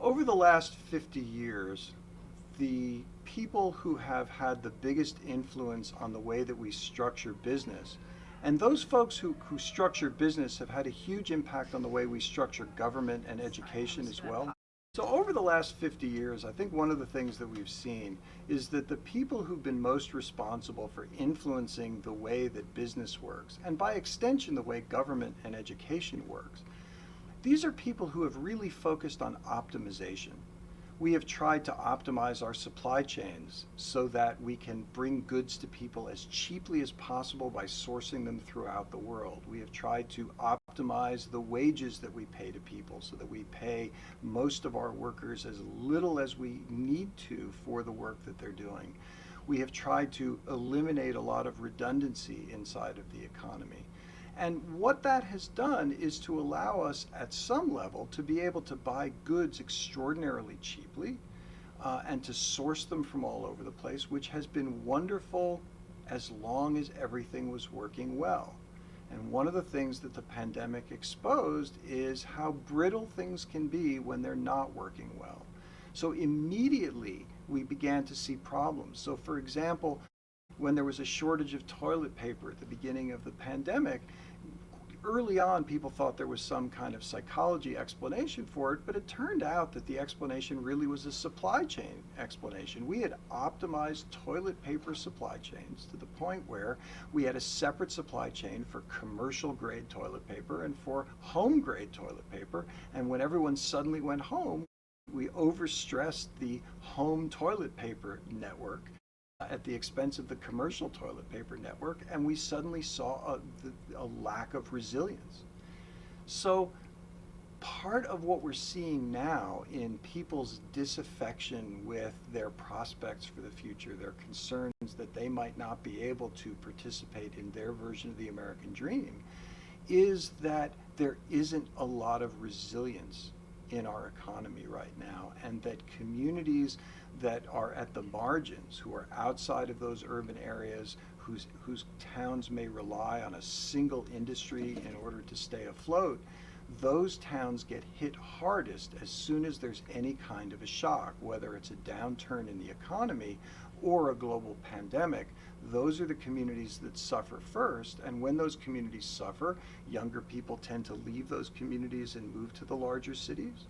Over the last 50 years, the people who have had the biggest influence on the way that we structure business, and those folks who structure business have had a huge impact on the way we structure government and education as well. So over the last 50 years, I think one of the things that we've seen is that the people who've been most responsible for influencing the way that business works, and by extension the way government and education works, these are people who have really focused on optimization. We have tried to optimize our supply chains so that we can bring goods to people as cheaply as possible by sourcing them throughout the world. We have tried to optimize the wages that we pay to people so that we pay most of our workers as little as we need to for the work that they're doing. We have tried to eliminate a lot of redundancy inside of the economy. And what that has done is to allow us at some level to be able to buy goods extraordinarily cheaply and to source them from all over the place, which has been wonderful as long as everything was working well. And one of the things that the pandemic exposed is how brittle things can be when they're not working well. So immediately we began to see problems. So for example, when there was a shortage of toilet paper at the beginning of the pandemic, early on people thought there was some kind of psychology explanation for it, but it turned out that the explanation really was a supply chain explanation. We had optimized toilet paper supply chains to the point where we had a separate supply chain for commercial grade toilet paper and for home grade toilet paper, and when everyone suddenly went home, we overstressed the home toilet paper network at the expense of the commercial toilet paper network, and we suddenly saw a lack of resilience. So part of what we're seeing now in people's disaffection with their prospects for the future, their concerns that they might not be able to participate in their version of the American dream, is that there isn't a lot of resilience in our economy right now, and that communities that are at the margins, who are outside of those urban areas, whose towns may rely on a single industry in order to stay afloat, those towns get hit hardest as soon as there's any kind of a shock, whether it's a downturn in the economy or a global pandemic. Those are the communities that suffer first, and when those communities suffer, younger people tend to leave those communities and move to the larger cities.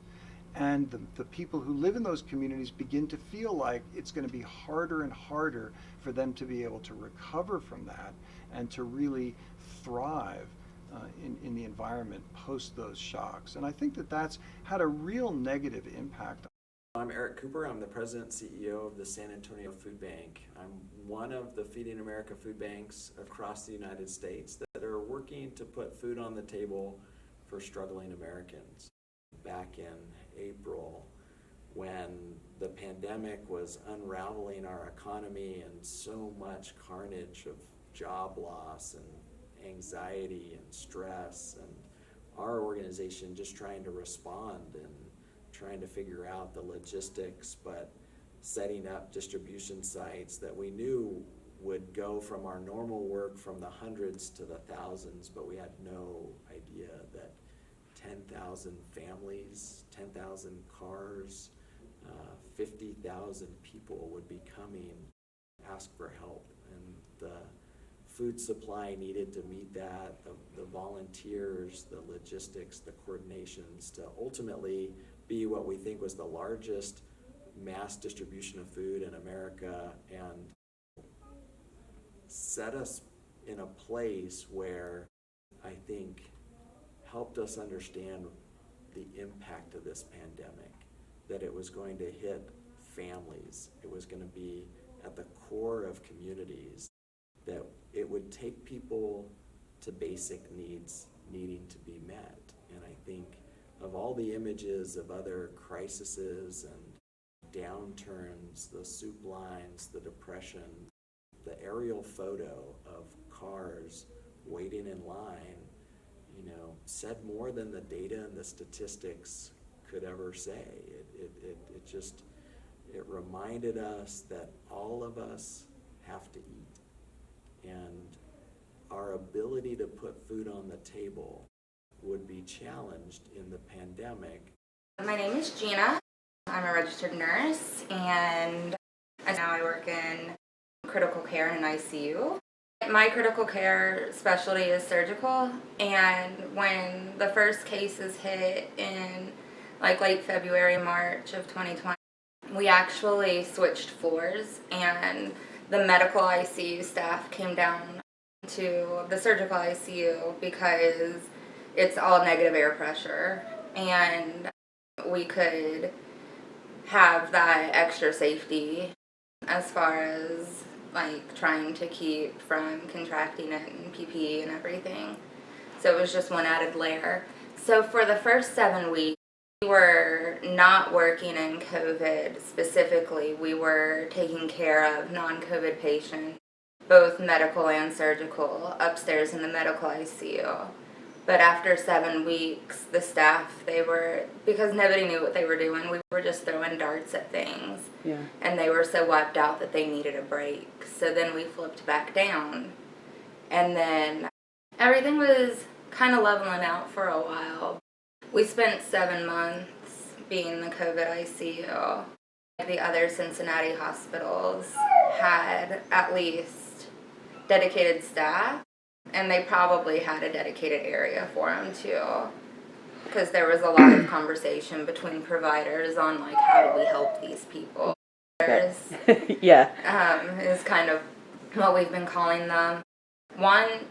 And the people who live in those communities begin to feel like it's going to be harder and harder for them to be able to recover from that and to really thrive in the environment post those shocks. And I think that that's had a real negative impact. I'm Eric Cooper. I'm the president and CEO of the San Antonio Food Bank. I'm one of the Feeding America food banks across the United States that are working to put food on the table for struggling Americans. Back in April, when the pandemic was unraveling our economy and so much carnage of job loss and anxiety and stress, and our organization just trying to respond and trying to figure out the logistics, but setting up distribution sites that we knew would go from our normal work from the hundreds to the thousands, but we had no idea that 10,000 families, 10,000 cars, 50,000 people would be coming to ask for help. And the food supply needed to meet that, the volunteers, the logistics, the coordinations to ultimately be what we think was the largest mass distribution of food in America, and set us in a place where I think helped us understand the impact of this pandemic, that it was going to hit families, it was going to be at the core of communities, that it would take people to basic needs needing to be met. And I think of all the images of other crises and downturns, the soup lines, the depression, the aerial photo of cars waiting in line, said more than the data and the statistics could ever say. It reminded us that all of us have to eat, and our ability to put food on the table would be challenged in the pandemic. My name is Jeana. I'm a registered nurse, and now I work in critical care in an ICU. My critical care specialty is surgical, and when the first cases hit in like late February, March of 2020, we actually switched floors, and the medical ICU staff came down to the surgical ICU because it's all negative air pressure, and we could have that extra safety as far as like trying to keep from contracting it and PPE and everything. So it was just one added layer. So for the first 7 weeks, we were not working in COVID specifically. We were taking care of non-COVID patients, both medical and surgical, upstairs in the medical ICU. But after 7 weeks, the staff, because nobody knew what they were doing, we were just throwing darts at things. Yeah. And they were so wiped out that they needed a break. So then we flipped back down. And then everything was kind of leveling out for a while. We spent 7 months being the COVID ICU. The other Cincinnati hospitals had at least dedicated staff, and they probably had a dedicated area for them too, because there was a lot of conversation between providers on like, how do we help these people? Yeah. Is kind of what we've been calling them. Once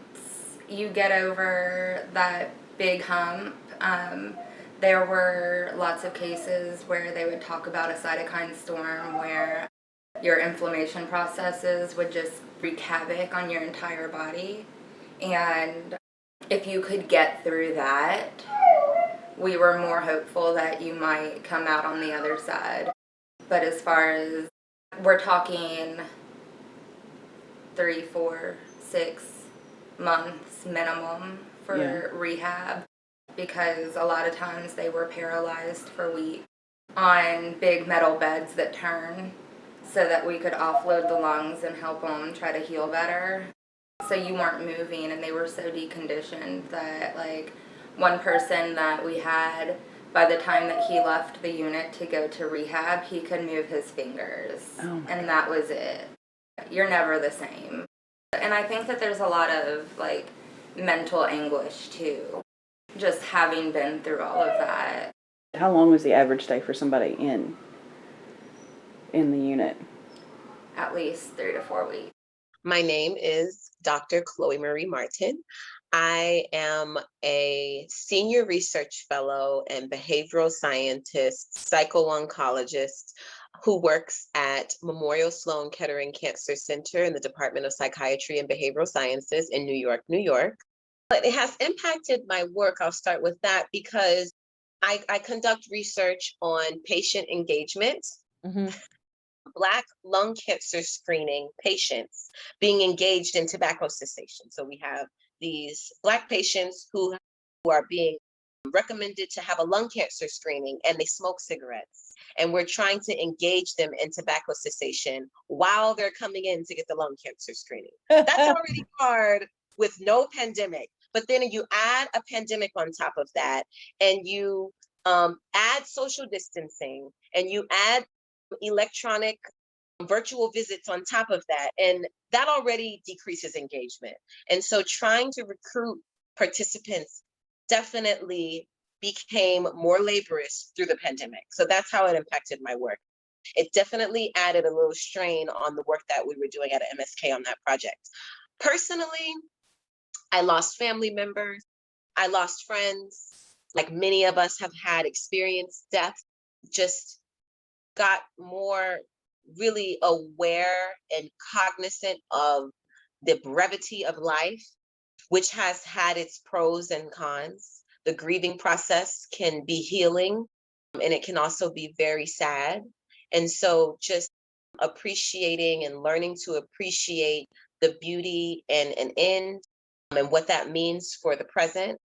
you get over that big hump, there were lots of cases where they would talk about a cytokine storm where your inflammation processes would just wreak havoc on your entire body. And if you could get through that, we were more hopeful that you might come out on the other side. But as far as we're talking 3, 4, 6 months minimum for rehab, because a lot of times they were paralyzed for weeks on big metal beds that turn so that we could offload the lungs and help them try to heal better. So you weren't moving, and they were so deconditioned that like one person that we had, by the time that he left the unit to go to rehab, he could move his fingers. And that was it. You're never the same. And I think that there's a lot of like mental anguish too, just having been through all of that. How long was the average stay for somebody in the unit? At least 3 to 4 weeks. My name is Dr. Chloe Marie Martin. I am a senior research fellow and behavioral scientist, psycho-oncologist who works at Memorial Sloan Kettering Cancer Center in the Department of Psychiatry and Behavioral Sciences in New York, New York. But it has impacted my work. I'll start with that because I conduct research on patient engagement. Mm-hmm. Black lung cancer screening patients being engaged in tobacco cessation. So we have these Black patients who are being recommended to have a lung cancer screening, and they smoke cigarettes. And we're trying to engage them in tobacco cessation while they're coming in to get the lung cancer screening. That's already hard with no pandemic. But then you add a pandemic on top of that, and you add social distancing, and you add electronic virtual visits on top of that, and that already decreases engagement. And so trying to recruit participants definitely became more laborious through the pandemic. So that's how it impacted my work. It definitely added a little strain on the work that we were doing at MSK on that project. Personally, I lost family members, I lost friends, like many of us have had experienced death. Just got more really aware and cognizant of the brevity of life, which has had its pros and cons. The grieving process can be healing, and it can also be very sad. And so just appreciating and learning to appreciate the beauty and an end and what that means for the present.